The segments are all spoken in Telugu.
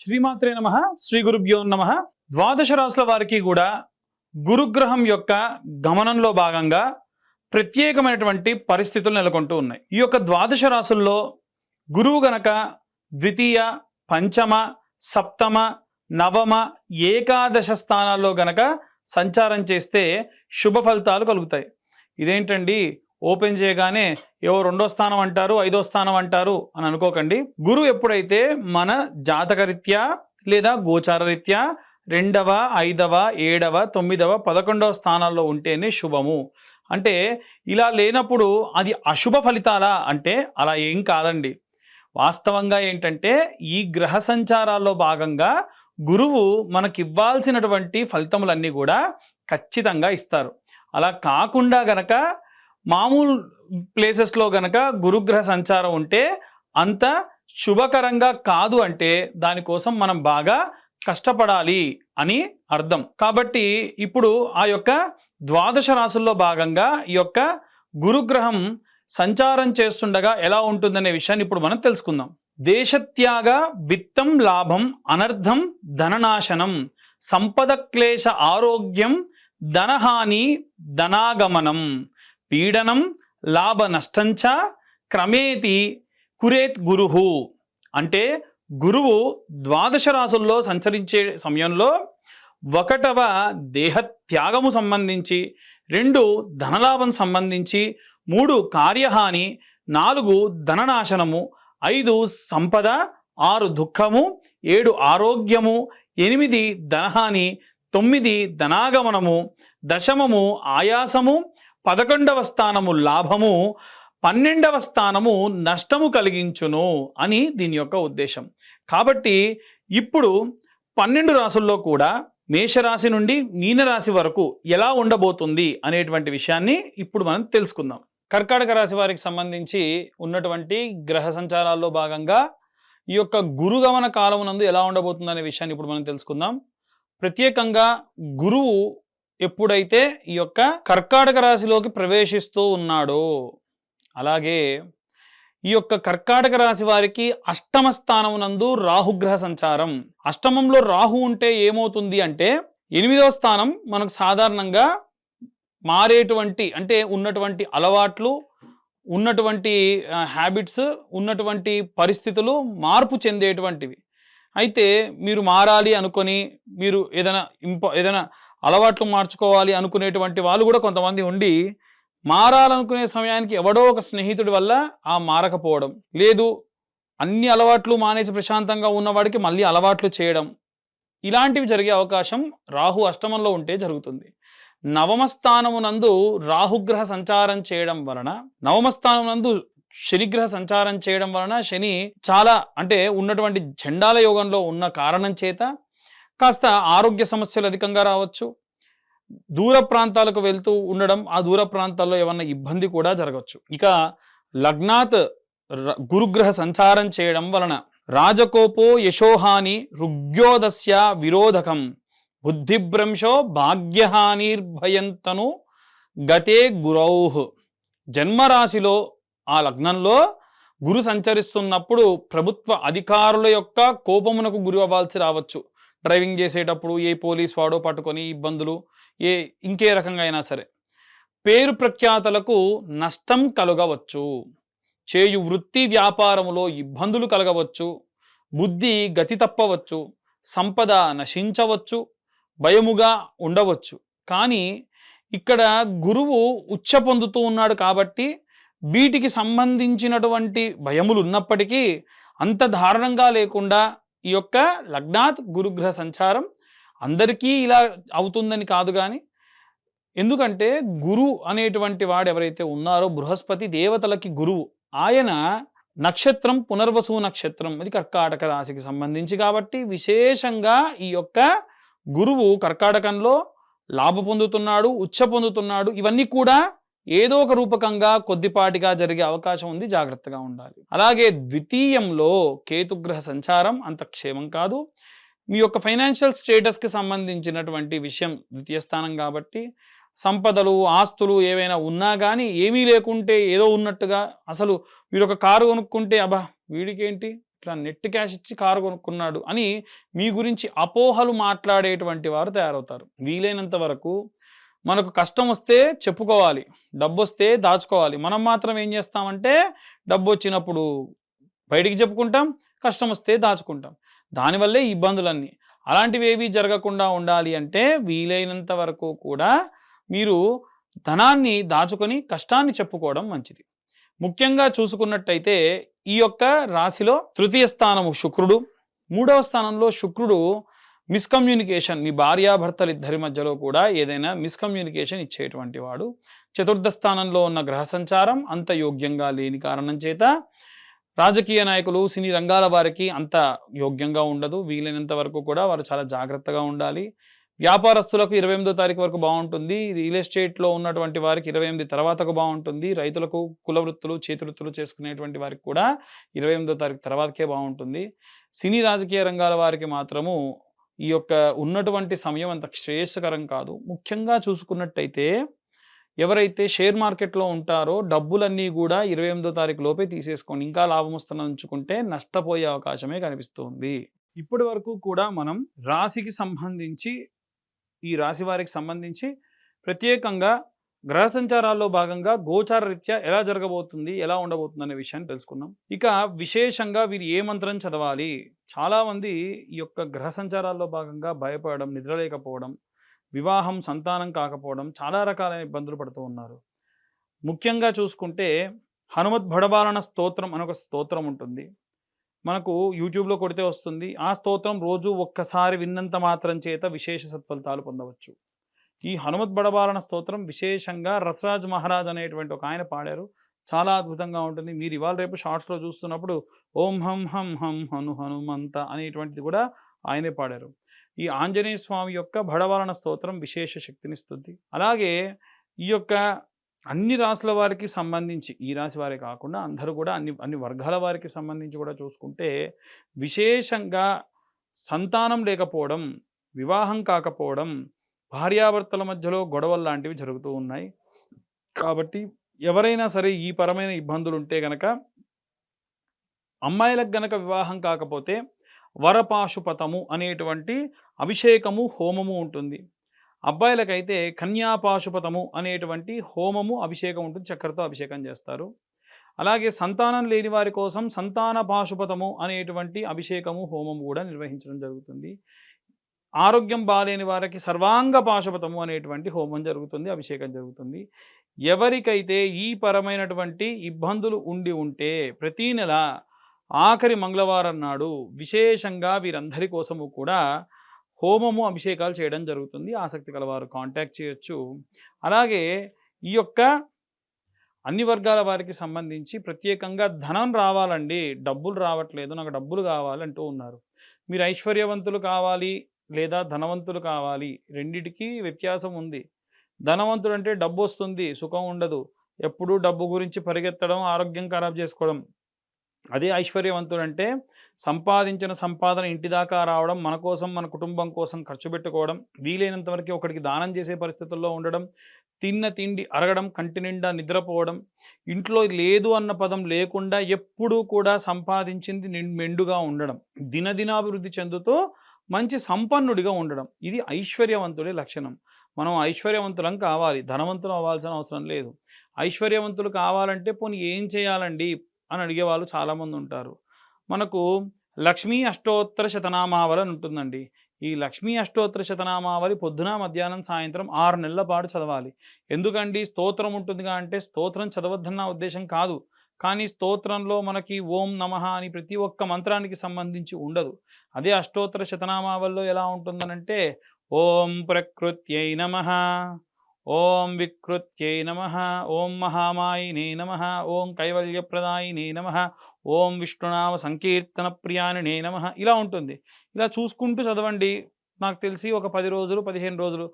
శ్రీమాత్రే నమః. శ్రీ గురుభ్యో నమః. ద్వాదశ రాశుల వారికి కూడా గురుగ్రహం యొక్క గమనంలో భాగంగా ప్రత్యేకమైనటువంటి పరిస్థితులు నెలకొంటూ ఉన్నాయి. ఈ యొక్క ద్వాదశ రాశుల్లో గురువు గనక ద్వితీయ, పంచమ, సప్తమ, నవమ, ఏకాదశ స్థానాల్లో గనక సంచారం చేస్తే శుభ ఫలితాలు కలుగుతాయి. ఇదేంటండి ఓపెన్ చేయగానే ఏవో 2వ స్థానం అంటారు, 5వ స్థానం అంటారు అని అనుకోకండి. గురువు ఎప్పుడైతే మన జాతకరీత్యా లేదా గోచార రీత్యా 2వ, 5వ, 7వ, 9వ, 11వ స్థానాల్లో ఉంటేనే శుభము. అంటే ఇలా లేనప్పుడు అది అశుభ ఫలితాలా అంటే అలా ఏం కాదండి. వాస్తవంగా ఏంటంటే ఈ గ్రహ సంచారాల్లో భాగంగా గురువు మనకివ్వాల్సినటువంటి ఫలితములన్నీ కూడా ఖచ్చితంగా ఇస్తారు. అలా కాకుండా గనక మామూలు ప్లేసెస్లో గనక గురుగ్రహ సంచారం ఉంటే అంత శుభకరంగా కాదు. అంటే దానికోసం మనం బాగా కష్టపడాలి అని అర్థం. కాబట్టి ఇప్పుడు ఆ యొక్క ద్వాదశ రాశుల్లో భాగంగా ఈ యొక్క గురుగ్రహం సంచారం చేస్తుండగా ఎలా ఉంటుందనే విషయాన్ని ఇప్పుడు మనం తెలుసుకుందాం. దేశత్యాగ, విత్తం లాభం, అనర్థం ధననాశనం, సంపద క్లేశ ఆరోగ్యం, ధనహాని ధనాగమనం, పీడనం లాభ నష్టంచ క్రమేతి కురేత్ గురుహు. అంటే గురువు ద్వాదశ రాశుల్లో సంచరించే సమయంలో 1వ దేహత్యాగము సంబంధించి, 2 ధనలాభం సంబంధించి, 3 కార్యహాని, 4 ధననాశనము, 5 సంపద, 6 దుఃఖము, 7 ఆరోగ్యము, 8 ధనహాని, 9 ధనాగమనము, దశమము ఆయాసము, 11వ స్థానము లాభము, 12వ స్థానము నష్టము కలిగించును అని దీని యొక్క ఉద్దేశం. కాబట్టి ఇప్పుడు 12 రాశుల్లో కూడా మేషరాశి నుండి మీనరాశి వరకు ఎలా ఉండబోతుంది అనేటువంటి విషయాన్ని ఇప్పుడు మనం తెలుసుకుందాం. కర్కాటక రాశి వారికి సంబంధించి ఉన్నటువంటి గ్రహ సంచారాల్లో భాగంగా ఈ యొక్క గురుగమన కాలమునందు ఎలా ఉండబోతుంది అనే విషయాన్ని ఇప్పుడు మనం తెలుసుకుందాం. ప్రత్యేకంగా గురువు ఎప్పుడైతే ఈ యొక్క కర్కాటక రాశిలోకి ప్రవేశిస్తూ ఉన్నాడో, అలాగే ఈ యొక్క కర్కాటక రాశి వారికి అష్టమ స్థానమునందు రాహుగ్రహ సంచారం. అష్టమంలో రాహు ఉంటే ఏమవుతుంది అంటే 8వ స్థానం మనకు సాధారణంగా మారేటువంటి, అంటే ఉన్నటువంటి అలవాట్లు, ఉన్నటువంటి హ్యాబిట్స్, ఉన్నటువంటి పరిస్థితులు మార్పు చెందేటువంటివి. అయితే మీరు మారాలి అనుకొని, మీరు ఏదైనా అలవాట్లు మార్చుకోవాలి అనుకునేటువంటి వాళ్ళు కూడా కొంతమంది ఉండి, మారాలనుకునే సమయానికి ఎవడో ఒక స్నేహితుడి వల్ల ఆ మారకపోవడం, లేదు అన్ని అలవాట్లు మానేసి ప్రశాంతంగా ఉన్నవాడికి మళ్ళీ అలవాట్లు చేయడం, ఇలాంటివి జరిగే అవకాశం రాహు అష్టమంలో ఉంటే జరుగుతుంది. నవమ స్థానమునందు రాహుగ్రహ సంచారం చేయడం వలన, నవమ స్థానమునందు శనిగ్రహ సంచారం చేయడం వలన, శని చాలా అంటే ఉన్నటువంటి చండాల యోగంలో ఉన్న కారణం చేత కాస్త ఆరోగ్య సమస్యలు అధికంగా రావచ్చు. దూర ప్రాంతాలకు వెళ్తూ ఉండడం, ఆ దూర ప్రాంతాల్లో ఏమన్నా ఇబ్బంది కూడా జరగవచ్చు. ఇక లగ్నాత్ గురుగ్రహ సంచారం చేయడం వలన రాజకోపో యశోహాని రుగ్యోదస్య విరోధకం, బుద్ధిభ్రంశో భాగ్యహానిర్భయంతను గతే గురౌః. జన్మరాశిలో ఆ లగ్నంలో గురు సంచరిస్తున్నప్పుడు ప్రభుత్వ అధికారుల యొక్క కోపమునకు గురి అవ్వాల్సి రావచ్చు. డ్రైవింగ్ చేసేటప్పుడు ఏ పోలీస్ వాడో పట్టుకొని ఇబ్బందులు, ఇంకే రకంగా అయినా సరే పేరు ప్రఖ్యాతలకు నష్టం కలగవచ్చు. చేయు వృత్తి వ్యాపారములో ఇబ్బందులు కలగవచ్చు. బుద్ధి గతి తప్పవచ్చు. సంపద నశించవచ్చు. భయముగా ఉండవచ్చు. కానీ ఇక్కడ గురువు ఉచ్చ పొందుతూ ఉన్నాడు కాబట్టి వీటికి సంబంధించినటువంటి భయములు ఉన్నప్పటికీ అంత దారుణంగా లేకుండా ఈ యొక్క లగ్నాత్ గురుగ్రహ సంచారం అందరికీ ఇలా అవుతుందని కాదు. కానీ ఎందుకంటే గురు అనేటువంటి వాడు ఎవరైతే ఉన్నారో, బృహస్పతి దేవతలకి గురువు, ఆయన నక్షత్రం పునర్వసు నక్షత్రం, అది కర్కాటక రాశికి సంబంధించి కాబట్టి విశేషంగా ఈ యొక్క గురువు కర్కాటకంలో లాభ పొందుతున్నాడు, ఉచ్చ పొందుతున్నాడు. ఇవన్నీ కూడా ఏదో ఒక రూపకంగా కొద్దిపాటిగా జరిగే అవకాశం ఉంది, జాగ్రత్తగా ఉండాలి. అలాగే ద్వితీయంలో కేతుగ్రహ సంచారం అంత క్షేమం కాదు. మీ యొక్క ఫైనాన్షియల్ స్టేటస్కి సంబంధించినటువంటి విషయం ద్వితీయ స్థానం కాబట్టి సంపదలు, ఆస్తులు ఏవైనా ఉన్నా కానీ ఏమీ లేకుంటే ఏదో ఉన్నట్టుగా, అసలు మీరు ఒక కారు కొనుక్కుంటే అబ్బా వీడికేంటి ఇట్లా నెట్ క్యాష్ ఇచ్చి కారు కొనుక్కున్నాడు అని మీ గురించి అపోహలు మాట్లాడేటువంటి వారు తయారవుతారు. వీలైనంత వరకు మనకు కష్టం వస్తే చెప్పుకోవాలి, డబ్బు వస్తే దాచుకోవాలి. మనం మాత్రం ఏం చేస్తామంటే డబ్బు వచ్చినప్పుడు బయటికి చెప్పుకుంటాం, కష్టం వస్తే దాచుకుంటాం. దానివల్లే ఇబ్బందులన్నీ. అలాంటివి ఏవి జరగకుండా ఉండాలి అంటే వీలైనంత వరకు కూడా మీరు ధనాన్ని దాచుకొని కష్టాన్ని చెప్పుకోవడం మంచిది. ముఖ్యంగా చూసుకున్నట్టయితే ఈ యొక్క రాశిలో తృతీయ స్థానము శుక్రుడు, 3వ స్థానంలో శుక్రుడు మిస్కమ్యూనికేషన్, మీ భార్యాభర్తలు ఇద్దరి మధ్యలో కూడా ఏదైనా మిస్కమ్యూనికేషన్ ఇచ్చేటువంటి వాడు. చతుర్థ స్థానంలో ఉన్న గ్రహ సంచారం అంత యోగ్యంగా లేని కారణం చేత రాజకీయ నాయకులు, సినీ రంగాల వారికి అంత యోగ్యంగా ఉండదు. వీలైనంత వరకు కూడా వారు చాలా జాగ్రత్తగా ఉండాలి. వ్యాపారస్తులకు 28వ తారీఖు వరకు బాగుంటుంది. రియల్ ఎస్టేట్లో ఉన్నటువంటి వారికి 28 తర్వాతకు బాగుంటుంది. రైతులకు, కుల వృత్తులు, చేతి వృత్తులు చేసుకునేటువంటి వారికి కూడా 28వ తారీఖు తర్వాతకే బాగుంటుంది. సినీ రాజకీయ రంగాల వారికి మాత్రము ఈ యొక్క ఉన్నటువంటి సమయం అంత శ్రేయస్కరం కాదు. ముఖ్యంగా చూసుకున్నట్టయితే ఎవరైతే షేర్ మార్కెట్లో ఉంటారో డబ్బులన్నీ కూడా 28వ తారీఖు లోపే తీసేసుకోండి. ఇంకా లాభం వస్తున్న ఉంచుకుంటే నష్టపోయే అవకాశమే కనిపిస్తుంది. ఇప్పటి వరకు కూడా మనం రాశికి సంబంధించి, ఈ రాశి వారికి సంబంధించి ప్రత్యేకంగా గ్రహ సంచారాల్లో భాగంగా గోచార రీత్యా ఎలా జరగబోతుంది, ఎలా ఉండబోతుంది అనే విషయాన్ని తెలుసుకున్నాం. ఇక విశేషంగా వీరు ఏ మంత్రం చదవాలి? చాలామంది ఈ యొక్క గ్రహ సంచారాల్లో భాగంగా భయపడడం, నిద్రలేకపోవడం, వివాహం, సంతానం కాకపోవడం, చాలా రకాలైన ఇబ్బందులు పడుతూ ఉన్నారు. ముఖ్యంగా చూసుకుంటే హనుమత్ భడబాలన స్తోత్రం అని ఒక స్తోత్రం ఉంటుంది. మనకు యూట్యూబ్లో కొడితే వస్తుంది. ఆ స్తోత్రం రోజు ఒక్కసారి విన్నంత మాత్రం చేత విశేష సత్ఫలితాలు పొందవచ్చు. ఈ హనుమత్ బడబాలన స్తోత్రం విశేషంగా రసరాజ్ మహారాజ్ అనేటువంటి ఒక ఆయన పాడారు. చాలా అద్భుతంగా ఉంటుంది. మీరు ఇవాళ రేపు షార్ట్స్లో చూస్తున్నప్పుడు ఓం హం హం హం హను హనుమంత అనేటువంటిది కూడా ఆయనే పాడారు. ఈ ఆంజనేయ స్వామి యొక్క బడబాలన స్తోత్రం విశేష శక్తినిస్తుంది. అలాగే ఈ యొక్క అన్ని రాశుల వారికి సంబంధించి, ఈ రాశి వారే కాకుండా అందరూ కూడా అన్ని వర్గాల వారికి సంబంధించి కూడా చూసుకుంటే విశేషంగా సంతానం లేకపోవడం, వివాహం కాకపోవడం, భార్యాభర్తల మధ్యలో గొడవలు లాంటివి జరుగుతూ ఉన్నాయి. కాబట్టి ఎవరైనా సరే ఈ పరమైన ఇబ్బందులు ఉంటే గనక, అమ్మాయిలకు గనక వివాహం కాకపోతే వరపాశుపతము అనేటువంటి అభిషేకము, హోమము ఉంటుంది. అబ్బాయిలకైతే కన్యాపాశుపతము అనేటువంటి హోమము, అభిషేకం ఉంటుంది. చక్కెరతో అభిషేకం చేస్తారు. అలాగే సంతానం లేని వారి కోసం సంతాన పాశుపతము అనేటువంటి అభిషేకము, హోమము కూడా నిర్వహించడం జరుగుతుంది. ఆరోగ్యం బాలేని వారికి సర్వాంగ పాశుపతము అనేటువంటి హోమం జరుగుతుంది, అభిషేకం జరుగుతుంది. ఎవరికైతే ఈ పరమైనటువంటి ఇబ్బందులు ఉండి ఉంటే ప్రతీ నెల ఆఖరి మంగళవారం నాడు విశేషంగా వీరందరి కోసము కూడా హోమము, అభిషేకాలు చేయడం జరుగుతుంది. ఆసక్తి కలవారు కాంటాక్ట్ చేయొచ్చు. అలాగే ఈ యొక్క అన్ని వర్గాల వారికి సంబంధించి ప్రత్యేకంగా ధనం రావాలండి, డబ్బులు రావట్లేదు, నాకు డబ్బులు కావాలంటూ ఉన్నారు. మీరు ఐశ్వర్యవంతులు కావాలి లేదా ధనవంతులు కావాలి, రెండిటికి వ్యత్యాసం ఉంది. ధనవంతుడు అంటే డబ్బు వస్తుంది, సుఖం ఉండదు. ఎప్పుడూ డబ్బు గురించి పరిగెత్తడం, ఆరోగ్యం ఖరాబ్ చేసుకోవడం. అదే ఐశ్వర్యవంతుడు అంటే సంపాదించిన సంపాదన ఇంటి దాకా రావడం, మన కోసం, మన కుటుంబం కోసం ఖర్చు పెట్టుకోవడం, వీలైనంత వరకు ఒకటికి దానం చేసే పరిస్థితుల్లో ఉండడం, తిన్న తిండి అరగడం, కంటి నిండా నిద్రపోవడం, ఇంట్లో లేదు అన్న పదం లేకుండా ఎప్పుడూ కూడా సంపాదించింది మెండుగా ఉండడం, దినదినాభివృద్ధి చెందుతూ మంచి సంపన్నుడిగా ఉండడం, ఇది ఐశ్వర్యవంతుడి లక్షణం. మనం ఐశ్వర్యవంతులం కావాలి, ధనవంతులు అవ్వాల్సిన అవసరం లేదు. ఐశ్వర్యవంతులు కావాలంటే పోనీ ఏం చేయాలండి అని అడిగే వాళ్ళు చాలామంది ఉంటారు. మనకు లక్ష్మీ అష్టోత్తర శతనామావళి అని ఉంటుందండి. ఈ లక్ష్మీ అష్టోత్తర శతనామావళి పొద్దున, మధ్యాహ్నం, సాయంత్రం 6 నెలల పాటు చదవాలి. ఎందుకండి స్తోత్రం ఉంటుందిగా అంటే స్తోత్రం చదవద్దన్న ఉద్దేశం కాదు. కానీ స్తోత్రంలో మనకి ఓం నమః అని ప్రతి ఒక్క మంత్రానికి సంబంధించి ఉండదు. అదే అష్టోత్తర శతనామావళిలో ఎలా ఉంటుందనంటే ఓం ప్రకృత్యై నమః, ఓం వికృత్యై నమః, ఓం మహామాయినే నమః, ఓం కైవల్యప్రదాయినే నమః, ఓం విష్ణునామ సంకీర్తన ప్రియాణినే నమః, ఇలా ఉంటుంది. ఇలా చూసుకుంటూ చదవండి. నాకు తెలిసి ఒక 10 రోజులు, 15 రోజులు.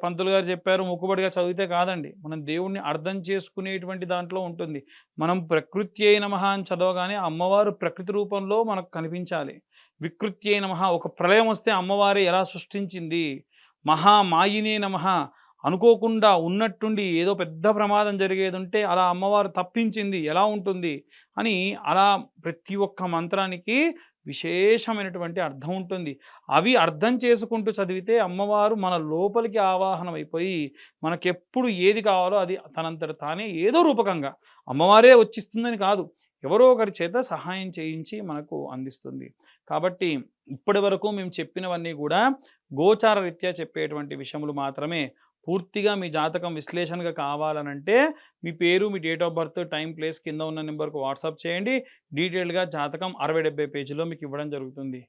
పంతులు గారు చెప్పారు మొక్కుబడిగా చదివితే కాదండి. మనం దేవుణ్ణి అర్థం చేసుకునేటువంటి దాంట్లో ఉంటుంది. మనం ప్రకృత్యై నమః అని చదవగానే అమ్మవారు ప్రకృతి రూపంలో మనకు కనిపించాలి. వికృత్యై నమః, ఒక ప్రళయం వస్తే అమ్మవారే ఎలా సృష్టించింది. మహామాయినే నమః, అనుకోకుండా ఉన్నట్టుండి ఏదో పెద్ద ప్రమాదం జరిగేది ఉంటే అలా అమ్మవారు తప్పించింది ఎలా ఉంటుంది అని అలా ప్రతి ఒక్క మంత్రానికి విశేషమైనటువంటి అర్థం ఉంటుంది. అవి అర్థం చేసుకుంటూ చదివితే అమ్మవారు మన లోపలికి ఆవాహనం అయిపోయి మనకెప్పుడు ఏది కావాలో అది తనంతట తానే ఏదో రూపకంగా అమ్మవారే వచ్చిస్తుందని కాదు, ఎవరో ఒకరి చేత సహాయం చేయించి మనకు అందిస్తుంది. కాబట్టి ఇప్పటి వరకు మేము చెప్పినవన్నీ కూడా గోచార రీత్యా చెప్పేటువంటి విషయములు మాత్రమే. పూర్తిగా మీ జాతకం విశ్లేషణగా కావాలనంటే మీ పేరు, మీ date of birth, time, place కింద ఉన్న నెంబర్‌కు వాట్సాప్ చేయండి. డీటెయిల్డ్‌గా జాతకం 60, 70 పేజీలో మీకు ఇవ్వడం జరుగుతుంది.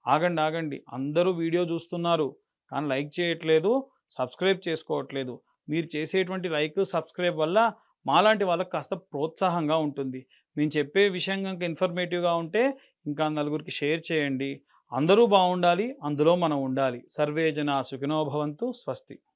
ఆగండి, ఆగండి. అందరూ వీడియో చూస్తున్నారు. కానీ లైక్ చేయట్లేదు, సబ్స్క్రైబ్ చేసుకోవట్లేదు. మీరు చేసేటువంటి లైక్, సబ్స్క్రైబ్ వల్ల మాలాంటి వాళ్ళకి కాస్త ప్రోత్సాహంగా ఉంటుంది. మేము చెప్పే విషయం గనుక ఇన్ఫర్మేటివ్‌గా ఉంటే ఇంకా నలుగురికి షేర్ చేయండి. అందరూ బావుండాలి. అందులో మనం ఉండాలి. సర్వే జనా సుఖినో భవంతు. స్వస్తి.